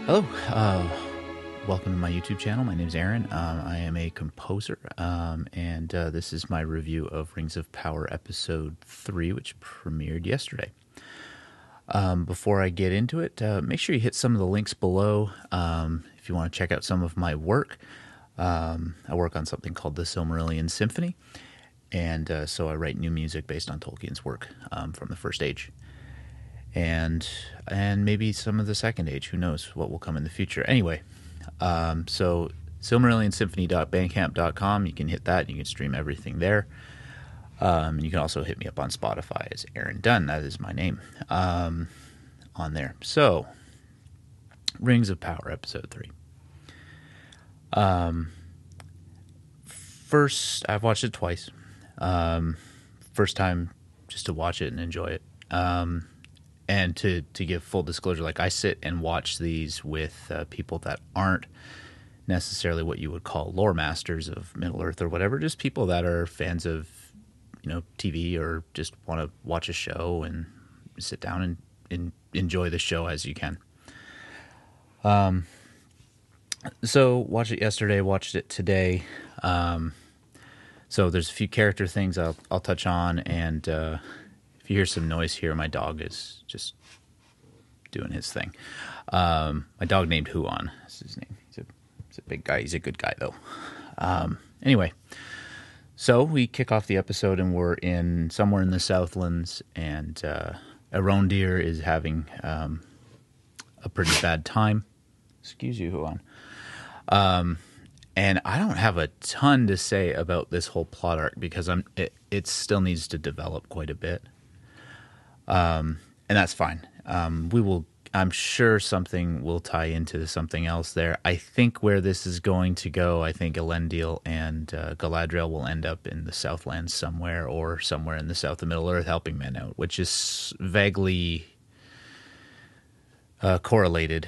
Hello, welcome to my YouTube channel. My name is Aaron. I am a composer, and this is my review of Rings of Power Episode 3, which premiered yesterday. Before I get into it, make sure you hit some of the links below if you want to check out some of my work. I work on something called the SILMARILLIon Symphony, and so I write new music based on Tolkien's work from the First Age. And maybe some of the Second Age. Who knows what will come in the future. Anyway, so SilmarillionSymphony.bandcamp.com. You can hit that. You can stream everything there. You can also hit me up on Spotify as Aaron Dunn. That is my name on there. So, Rings of Power, Episode 3. First, I've watched it twice. First time just to watch it and enjoy it. And to give full disclosure, like I sit and watch these with people that aren't necessarily what you would call lore masters of Middle Earth or whatever, just people that are fans of, TV or just want to watch a show and sit down and enjoy the show as you can. So watched it yesterday, watched it today. So there's a few character things I'll touch on, and if you hear some noise here, my dog is just doing his thing. My dog named Huan is his name. He's a big guy. He's a good guy, though. Anyway, so we kick off the episode, and we're somewhere in the Southlands, and Arondir is having a pretty bad time. Excuse you, Huan. And I don't have a ton to say about this whole plot arc because it still needs to develop quite a bit. And that's fine. I'm sure something will tie into something else there. I think where this is going to go, I think Elendil and Galadriel will end up in the Southlands somewhere, or somewhere in the south of Middle Earth helping men out, which is vaguely correlated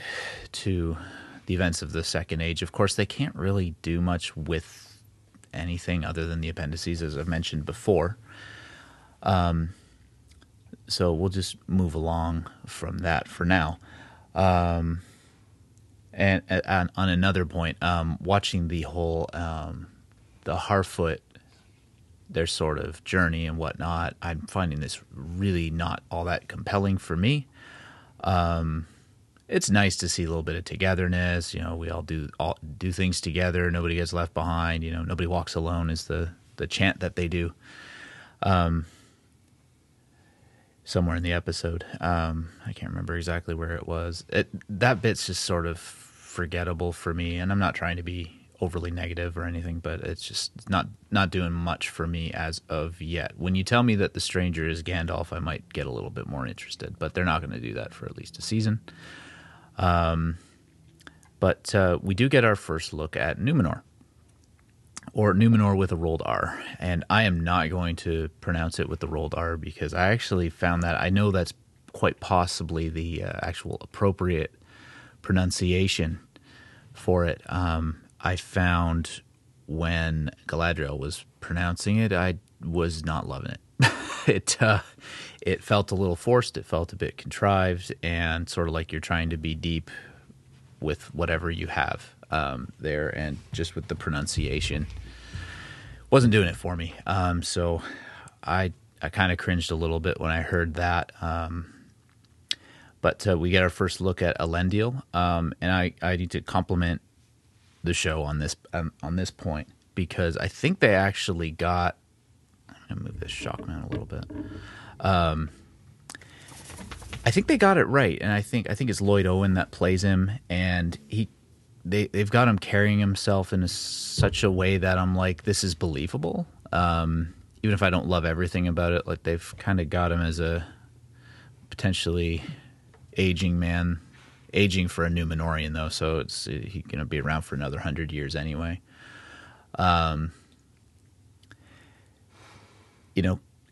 to the events of the Second Age. Of course, they can't really do much with anything other than the appendices, as I've mentioned before. So we'll just move along from that for now. And on another point, watching the whole the Harfoot, their sort of journey and whatnot, I'm finding this really not all that compelling for me. It's nice to see a little bit of togetherness. We all do things together. Nobody gets left behind. Nobody walks alone is the chant that they do. Somewhere in the episode. I can't remember exactly where it was. That bit's just sort of forgettable for me, and I'm not trying to be overly negative or anything, but it's just not doing much for me as of yet. When you tell me that the stranger is Gandalf, I might get a little bit more interested, but they're not going to do that for at least a season. But we do get our first look at Numenor. Or Numenor with a rolled R. And I am not going to pronounce it with the rolled R because I actually found that, I know that's quite possibly the actual appropriate pronunciation for it. I found when Galadriel was pronouncing it, I was not loving it. It felt a little forced, it felt a bit contrived, and sort of like you're trying to be deep with whatever you have there, and just with the pronunciation wasn't doing it for me. So I kind of cringed a little bit when I heard that. But we get our first look at Elendil, and I need to compliment the show on this point, because I think they actually got. I'm gonna move this Shockman a little bit. I think they got it right, and I think it's Lloyd Owen that plays him, and they've got him carrying himself in such a way that I'm like, this is believable. Even if I don't love everything about it, like they've kind of got him as a potentially aging man, aging for a Numenorian though, so he's gonna be around for another 100 years anyway.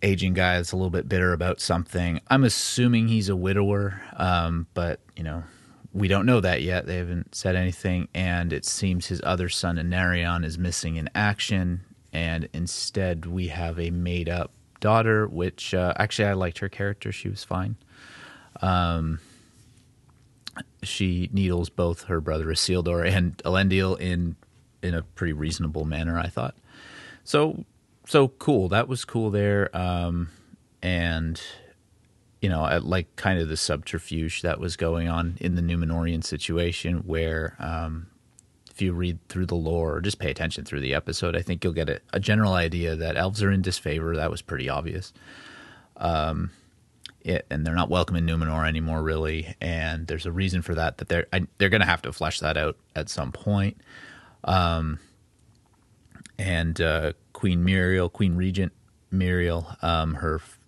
Aging guy that's a little bit bitter about something. I'm assuming he's a widower, but we don't know that yet. They haven't said anything, and it seems his other son, Anarion, is missing in action, and instead we have a made-up daughter, which actually I liked her character. She was fine. she needles both her brother Isildur and Elendil in a pretty reasonable manner, I thought. So cool. That was cool there. And I like kind of the subterfuge that was going on in the Númenórean situation, where if you read through the lore or just pay attention through the episode, I think you'll get a general idea that elves are in disfavor. That was pretty obvious. And they're not welcome in Númenor anymore, really. And there's a reason for that they're going to have to flesh that out at some point. And Queen Regent Muriel,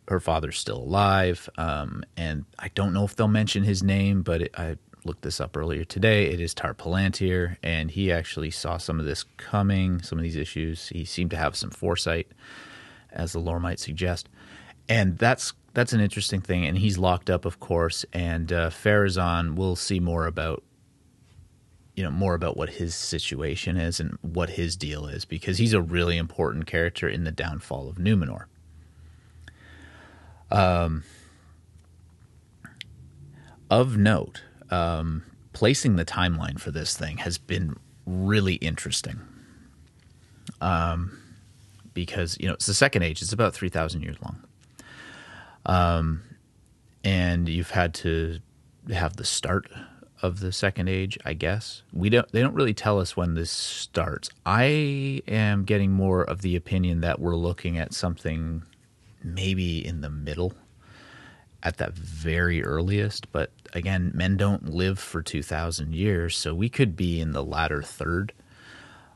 her father's still alive, and I don't know if they'll mention his name, but I looked this up earlier today. It is Tar Palantir, and he actually saw some of this coming, some of these issues. He seemed to have some foresight, as the lore might suggest, and that's an interesting thing. And he's locked up, of course, and Pharazôn, we'll see more about what his situation is and what his deal is, because he's a really important character in the downfall of Númenor. Of note, placing the timeline for this thing has been really interesting. Because, it's the Second Age. It's about 3,000 years long. And you've had to have the start of the Second Age, I guess. They don't really tell us when this starts. I am getting more of the opinion that we're looking at something maybe in the middle at the very earliest, but again, men don't live for 2,000 years, so we could be in the latter third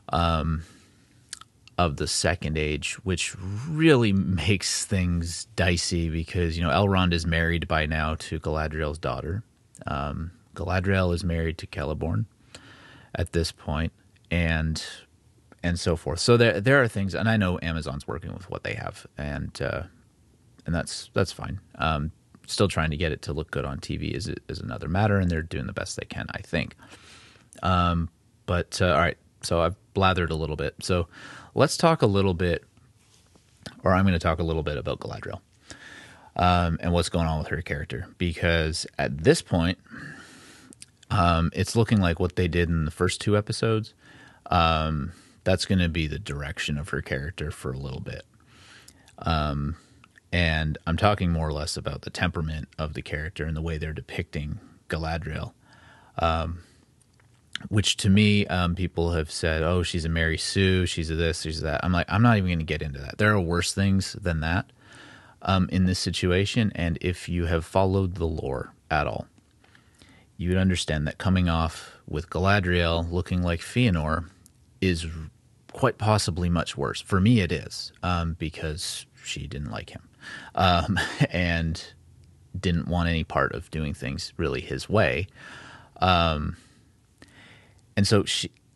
of the Second Age, which really makes things dicey because, Elrond is married by now to Galadriel's daughter. Galadriel is married to Celeborn at this point, and so forth. So there are things, and I know Amazon's working with what they have, and that's fine. Still trying to get it to look good on TV is another matter, and they're doing the best they can, I think. But all right, so I've blathered a little bit. So let's talk a little bit, or I'm going to talk a little bit about Galadriel and what's going on with her character, because at this point, it's looking like what they did in the first two episodes. That's going to be the direction of her character for a little bit. And I'm talking more or less about the temperament of the character and the way they're depicting Galadriel, which to me, people have said, oh, she's a Mary Sue, she's a this, she's a that. I'm like, I'm not even going to get into that. There are worse things than that in this situation, and if you have followed the lore at all, you would understand that coming off with Galadriel looking like Fëanor is quite possibly much worse. For me, it is, because she didn't like him and didn't want any part of doing things really his way. And so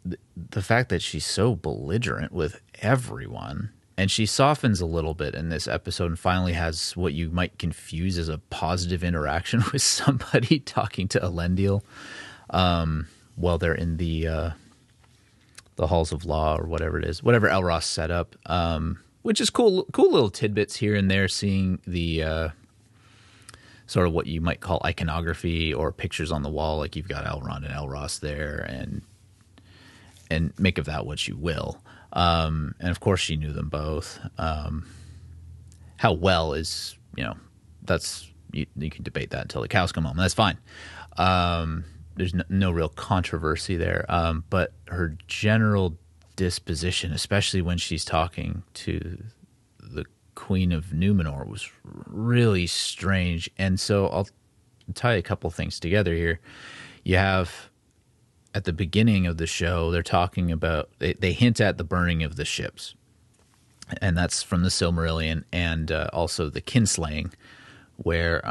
the fact that she's so belligerent with everyone, and she softens a little bit in this episode and finally has what you might confuse as a positive interaction with somebody talking to Elendil while they're in the Halls of Law or whatever it is, whatever Elros set up, which is cool little tidbits here and there, seeing the sort of what you might call iconography or pictures on the wall, like you've got Elrond and Elros there, and make of that what you will. And of course she knew them both. How well is, that's, you can debate that until the cows come home. That's fine. There's no real controversy there. But her general disposition, especially when she's talking to the Queen of Númenor, was really strange. And so I'll tie a couple things together here. You have, at the beginning of the show, they're talking about, they hint at the burning of the ships. And that's from the Silmarillion, and also the kinslaying, where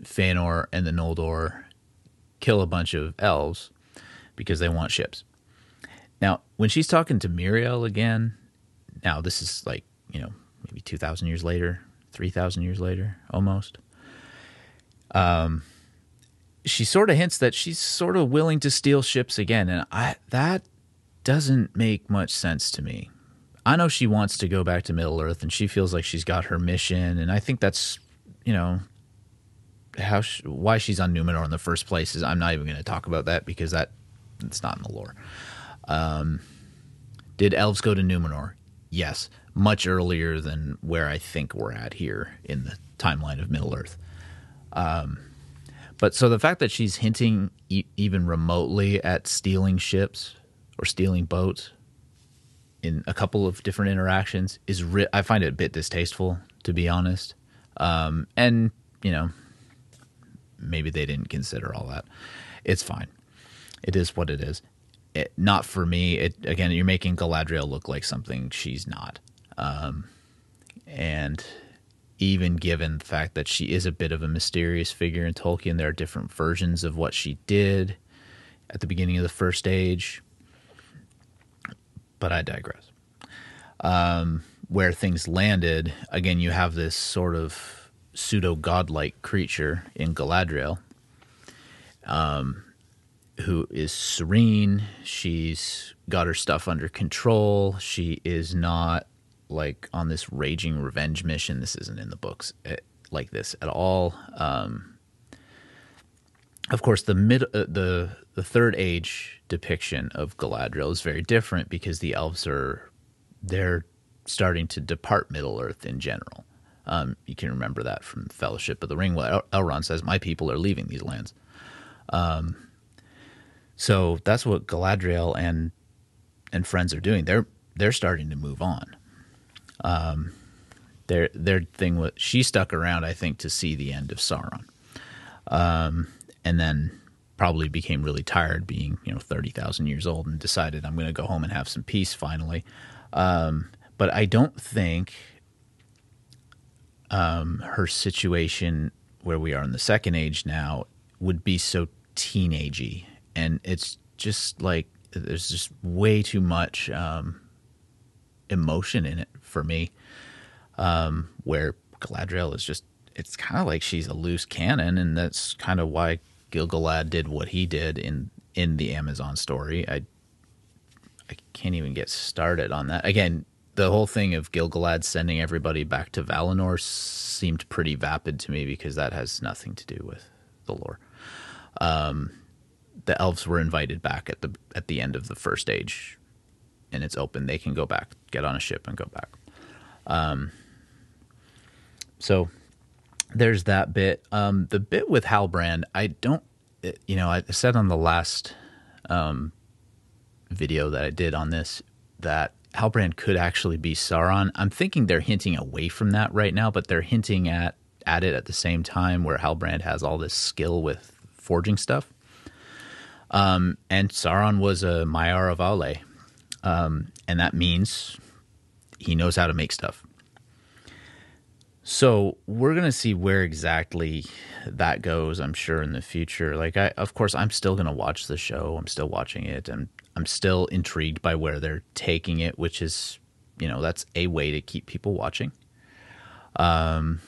Fëanor and the Noldor kill a bunch of elves because they want ships. Now, when she's talking to Muriel again, now this is like, maybe 2,000 years later, 3,000 years later, almost. She sort of hints that she's sort of willing to steal ships again, and that doesn't make much sense to me. I know she wants to go back to Middle-earth, and she feels like she's got her mission, and I think that's, why she's on Numenor in the first place is I'm not even going to talk about that because it's not in the lore. Did elves go to Numenor? Yes, much earlier than where I think we're at here in the timeline of Middle Earth. But so the fact that she's hinting even remotely at stealing ships or stealing boats in a couple of different interactions is I find it a bit distasteful, to be honest. And, you know, maybe they didn't consider all that. It's fine. It is what it is. Not for me. Again, you're making Galadriel look like something she's not. And even given the fact that she is a bit of a mysterious figure in Tolkien, there are different versions of what she did at the beginning of the First Age. But I digress. Where things landed, again, you have this sort of pseudo-godlike creature in Galadriel, who is serene. She's got her stuff under control. She is not like on this raging revenge mission. This isn't in the books like this at all. Of course, the Third Age depiction of Galadriel is very different because the elves they're starting to depart Middle Earth in general. You can remember that from Fellowship of the Ring, where Elrond says, "My people are leaving these lands." So that's what Galadriel and friends are doing. They're starting to move on. Their thing was she stuck around, I think, to see the end of Sauron, and then probably became really tired, being 30,000 years old, and decided I'm going to go home and have some peace finally. But I don't think her situation where we are in the Second Age now would be so teenagey, and it's just like there's just way too much emotion in it for me. Where Galadriel is it's kind of like she's a loose cannon, and that's kind of why Gil-galad did what he did in the Amazon story. I can't even get started on that. Again, the whole thing of Gil-galad sending everybody back to Valinor seemed pretty vapid to me because that has nothing to do with the lore. The elves were invited back at the end of the First Age, and it's open. They can go back, get on a ship, and go back. So there's that bit. The bit with Halbrand, I said on the last video that I did on this that Halbrand could actually be Sauron. I'm thinking they're hinting away from that right now, but they're hinting at it at the same time, where Halbrand has all this skill with forging stuff. And Sauron was a Maiar of Aule, and that means he knows how to make stuff. So we're going to see where exactly that goes, I'm sure, in the future. Like, of course, I'm still going to watch the show. I'm still watching it, and I'm still intrigued by where they're taking it, which is, that's a way to keep people watching. The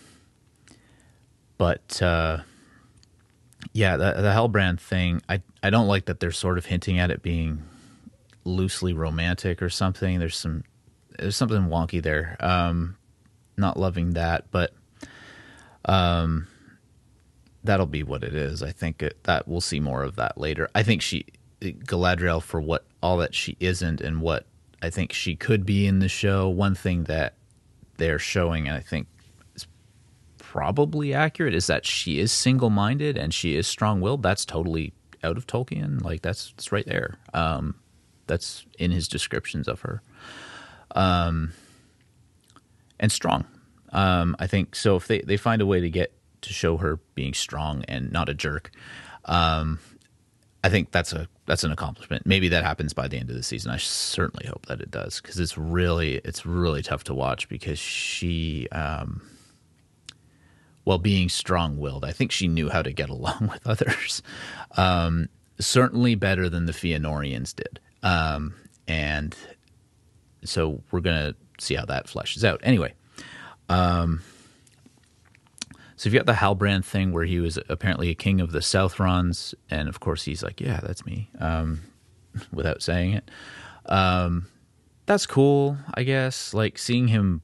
Halbrand thing, I don't like that they're sort of hinting at it being loosely romantic or something. There's something wonky there. Not loving that, but that'll be what it is. I think that we'll see more of that later. I think Galadriel, for all that she isn't and what I think she could be in the show, one thing that they're showing, and I think is probably accurate, is that she is single-minded and she is strong-willed. That's totally out of Tolkien. Like, that's right there. That's in his descriptions of her. And strong. I think so. If they find a way to show her being strong and not a jerk, I think that's an accomplishment. Maybe that happens by the end of the season. I certainly hope that it does, because it's really tough to watch, because she, while being strong-willed, I think she knew how to get along with others. Certainly better than the Fëanorians did. And so we're going to see how that fleshes out. Anyway, so you've got the Halbrand thing, where he was apparently a king of the Southrons, and of course he's like, yeah, that's me, without saying it. That's cool, I guess. Like, seeing him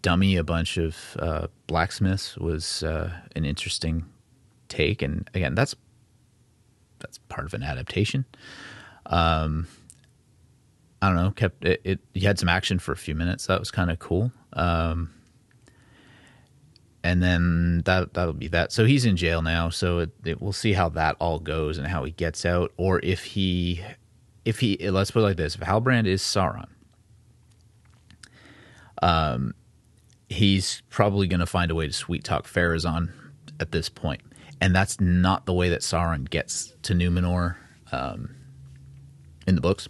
dummy a bunch of blacksmiths was an interesting take. And again, that's part of an adaptation. I don't know, kept it. You had some action for a few minutes. That was kind of cool. And then that'll be that. So he's in jail now. So we'll see how that all goes and how he gets out, or if he, let's put it like this: if Halbrand is Sauron, he's probably going to find a way to sweet talk Pharazôn at this point, and that's not the way that Sauron gets to Numenor in the books.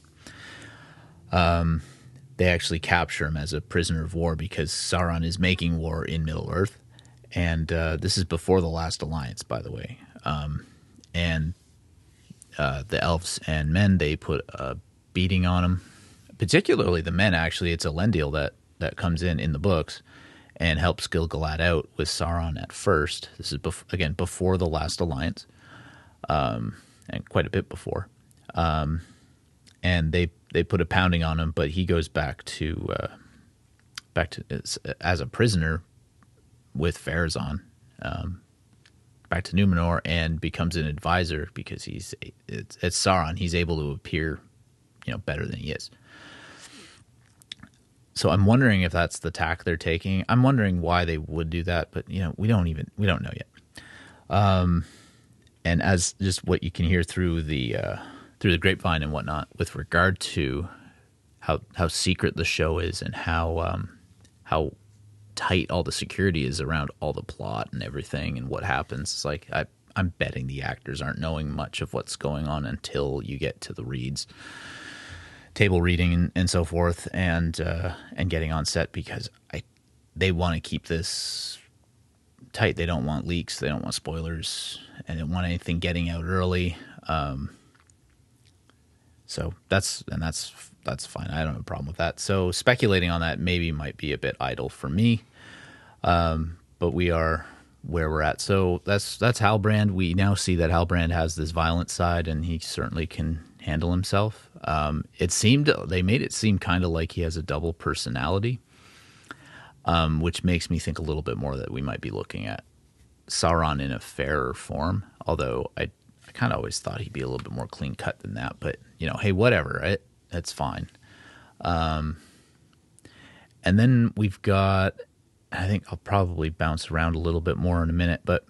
They actually capture him as a prisoner of war because Sauron is making war in Middle-earth. And this is before the Last Alliance, by the way. And the elves and men, they put a beating on him. Particularly the men, actually. It's Elendil that comes in the books and helps Gil-galad out with Sauron at first. This is, again, before the Last Alliance. And quite a bit before. And they put a pounding on him, but he goes back to as a prisoner with Pharazôn, back to Numenor, and becomes an advisor because it's Sauron. He's able to appear, better than he is. So I'm wondering if that's the tack they're taking. I'm wondering why they would do that, but we don't know yet. And as just what you can hear through the grapevine and whatnot, with regard to how secret the show is and how tight all the security is around all the plot and everything and what happens. It's like I'm betting the actors aren't knowing much of what's going on until you get to the reads, table reading and so forth, and getting on set, because they want to keep this tight. They don't want leaks, they don't want spoilers, and they don't want anything getting out early. So that's fine. I don't have a problem with that. So speculating on that maybe might be a bit idle for me. But we are where we're at. So that's Halbrand. We now see that Halbrand has this violent side, and he certainly can handle himself. They made it seem kind of like he has a double personality, which makes me think a little bit more that we might be looking at Sauron in a fairer form. Although I kind of always thought he'd be a little bit more clean cut than that. But hey, whatever, right? That's fine. And then we've got, I think I'll probably bounce around a little bit more in a minute, but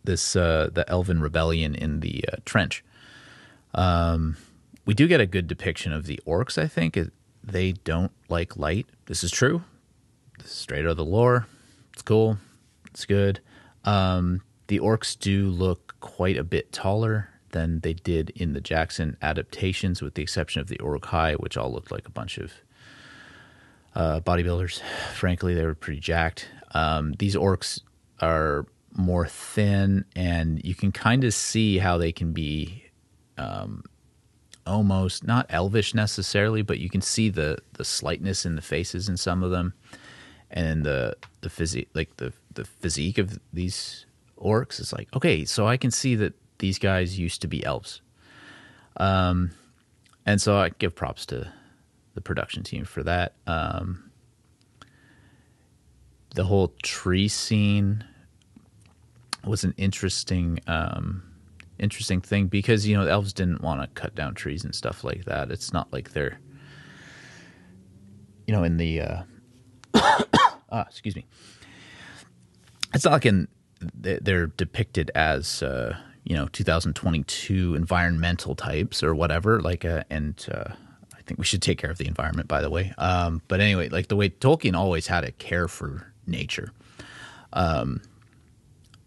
this the Elven rebellion in the trench. We do get a good depiction of the orcs, I think. They don't like light. This is true. This is straight out of the lore. It's cool. It's good. The orcs do look quite a bit taller than they did in the Jackson adaptations, with the exception of the Uruk-hai, which all looked like a bunch of bodybuilders. Frankly, they were pretty jacked. These orcs are more thin, and you can kind of see how they can be almost not elvish necessarily, but you can see the slightness in the faces in some of them, and the physique, like the physique of these orcs. It's like, okay, so I can see that these guys used to be elves. And so I give props to the production team for that. The whole tree scene was an interesting thing, because the elves didn't want to cut down trees and stuff like that. It's not like they're in the excuse me, it's not like they're depicted as 2022 environmental types or whatever, and I think we should take care of the environment, by the way. But anyway, like the way Tolkien always had a care for nature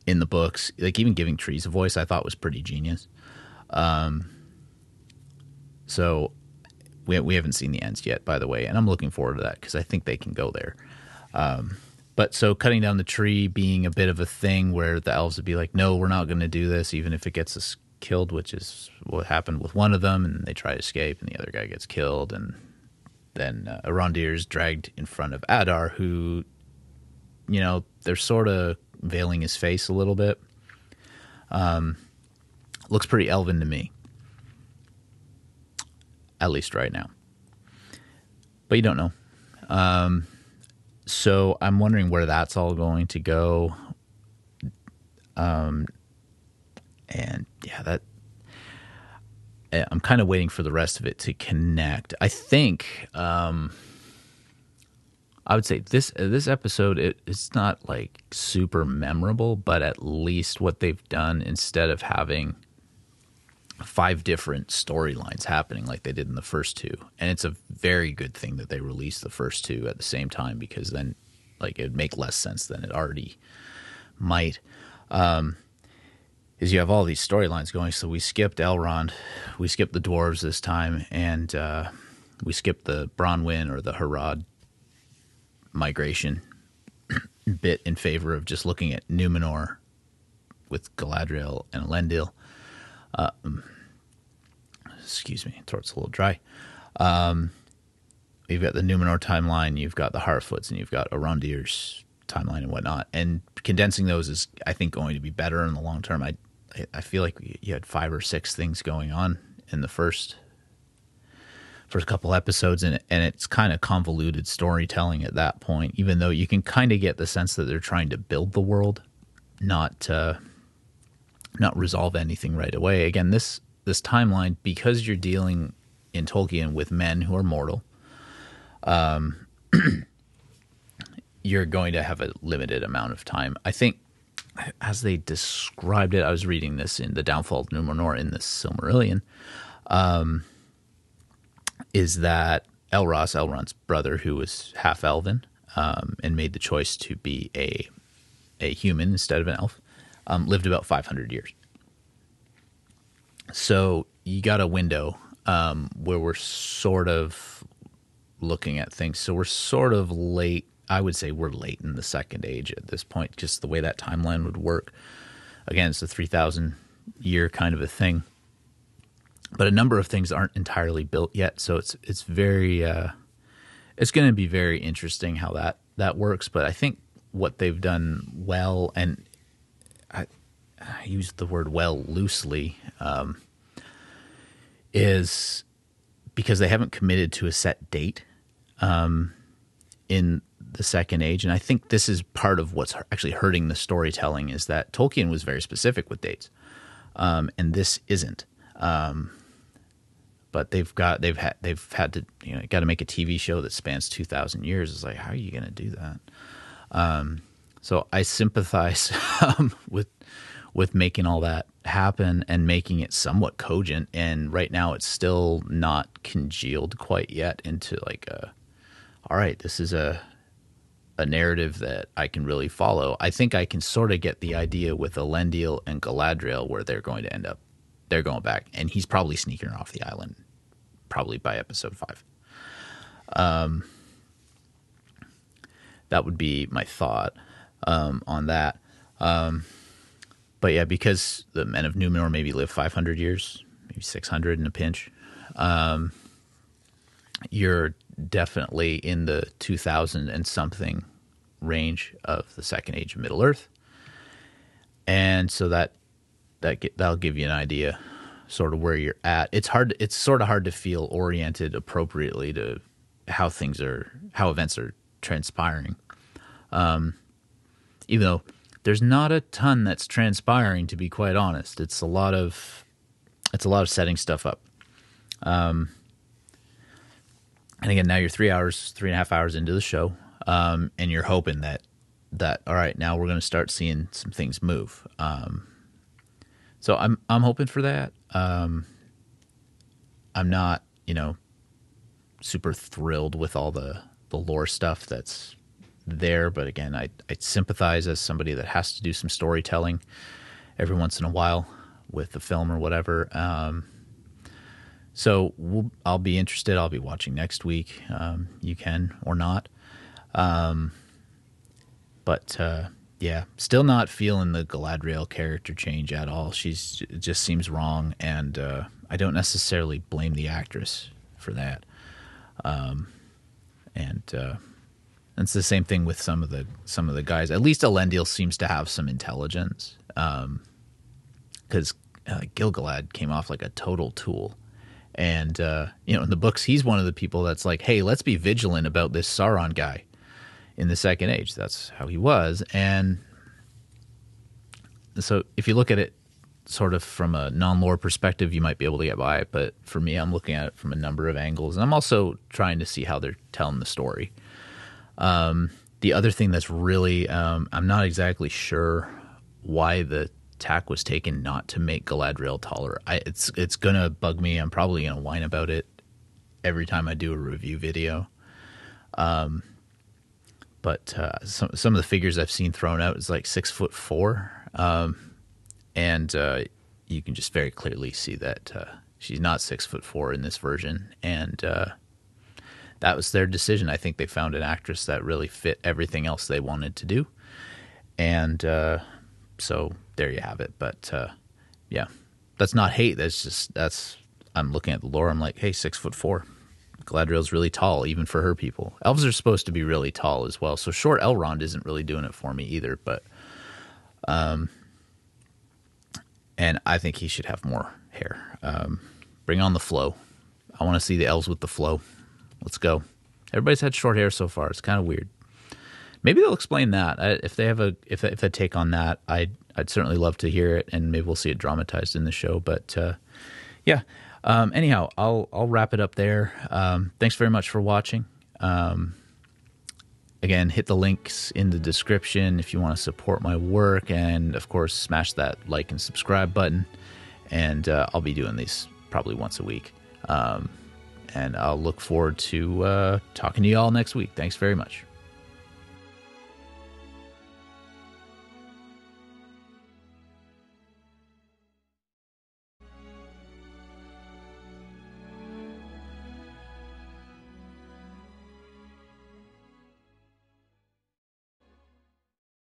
in the books, like even giving trees a voice, I thought was pretty genius. So we haven't seen the ends yet, by the way, and I'm looking forward to that because I think they can go there. But so cutting down the tree being a bit of a thing where the elves would be like, no, we're not going to do this, even if it gets us killed, which is what happened with one of them, and they try to escape, and the other guy gets killed, and then Arondir's dragged in front of Adar, who, they're sort of veiling his face a little bit. Looks pretty elven to me, at least right now. But you don't know. So I'm wondering where that's all going to go. And yeah, I'm kind of waiting for the rest of it to connect. I think I would say this episode, it's not like super memorable, but at least what they've done, instead of having 5 different storylines happening like they did in the first 2, and it's a very good thing that they released the first 2 at the same time, because then like it would make less sense than it already might. Is you have all these storylines going. So we skipped Elrond, we skipped the dwarves this time, and we skipped the Bronwyn or the Harad migration bit in favor of just looking at Numenor with Galadriel and Elendil. Excuse me, throat's a little dry. You've got the Numenor timeline, you've got the Harfoots, and you've got Arondir's timeline and whatnot. And condensing those is, I think, going to be better in the long term. I feel like you had 5 or 6 things going on in the first couple episodes, and it's kind of convoluted storytelling at that point, even though you can kind of get the sense that they're trying to build the world, not resolve anything right away. Again, this timeline, because you're dealing in Tolkien with men who are mortal, you're going to have a limited amount of time. I think, as they described it, I was reading this in The Downfall of Numenor in the Silmarillion, is that Elrond's brother, who was half elven, and made the choice to be a human instead of an elf, lived about 500 years. So you got a window where we're sort of looking at things. So we're sort of late. I would say we're late in the Second Age at this point, just the way that timeline would work. Again, it's a 3,000 year kind of a thing, but a number of things aren't entirely built yet. So it's very it's going to be very interesting how that works. But I think what they've done well, and I use the word well loosely, is because they haven't committed to a set date in the Second Age. And I think this is part of what's actually hurting the storytelling, is that Tolkien was very specific with dates, and this isn't. But they've had to, got to make a TV show that spans 2,000 years. It's like, how are you going to do that? So I sympathize with making all that happen and making it somewhat cogent. And right now it's still not congealed quite yet into like all right, this is a narrative that I can really follow. I think I can sort of get the idea with Elendil and Galadriel where they're going to end up. They're going back, and he's probably sneaking her off the island, probably by episode 5. That would be my thought on that. But yeah, because the men of Numenor maybe live 500 years, maybe 600 in a pinch, you're definitely in the 2000 and something range of the Second Age of Middle Earth. And so that'll give you an idea sort of where you're at. It's sort of hard to feel oriented appropriately to how events are transpiring. Even though there's not a ton that's transpiring, to be quite honest. It's a lot of setting stuff up. And again, now you're 3.5 hours into the show, and you're hoping that all right, now we're going to start seeing some things move. So I'm hoping for that. I'm not, super thrilled with all the lore stuff that's there, but again, I sympathize as somebody that has to do some storytelling every once in a while with the film or whatever. So I'll be interested. I'll be watching next week. You can or not. But yeah, still not feeling the Galadriel character change at all. It just seems wrong, and I don't necessarily blame the actress for that. And it's the same thing with some of the guys. At least Elendil seems to have some intelligence, because Gil-galad came off like a total tool. And, in the books, he's one of the people that's like, hey, let's be vigilant about this Sauron guy in the Second Age. That's how he was. And so if you look at it sort of from a non-lore perspective, you might be able to get by it. But for me, I'm looking at it from a number of angles. And I'm also trying to see how they're telling the story. The other thing that's really, I'm not exactly sure why the tack was taken not to make Galadriel taller. It's going to bug me. I'm probably going to whine about it every time I do a review video. But some of the figures I've seen thrown out is like 6'4". And you can just very clearly see that she's not 6'4" in this version. And that was their decision. I think they found an actress that really fit everything else they wanted to do. And so there you have it. But yeah, that's not hate. I'm looking at the lore. I'm like, hey, 6'4". Galadriel's really tall, even for her people. Elves are supposed to be really tall as well. So short Elrond isn't really doing it for me either. But and I think he should have more hair. Bring on the flow. I want to see the elves with the flow. Let's go. Everybody's had short hair so far. It's kind of weird. Maybe they'll explain that. If they have if they take on that, I'd certainly love to hear it, and maybe we'll see it dramatized in the show. But yeah. Anyhow, I'll wrap it up there. Thanks very much for watching. Again, hit the links in the description if you want to support my work, and of course, smash that like and subscribe button. And I'll be doing these probably once a week. And I'll look forward to talking to you all next week. Thanks very much.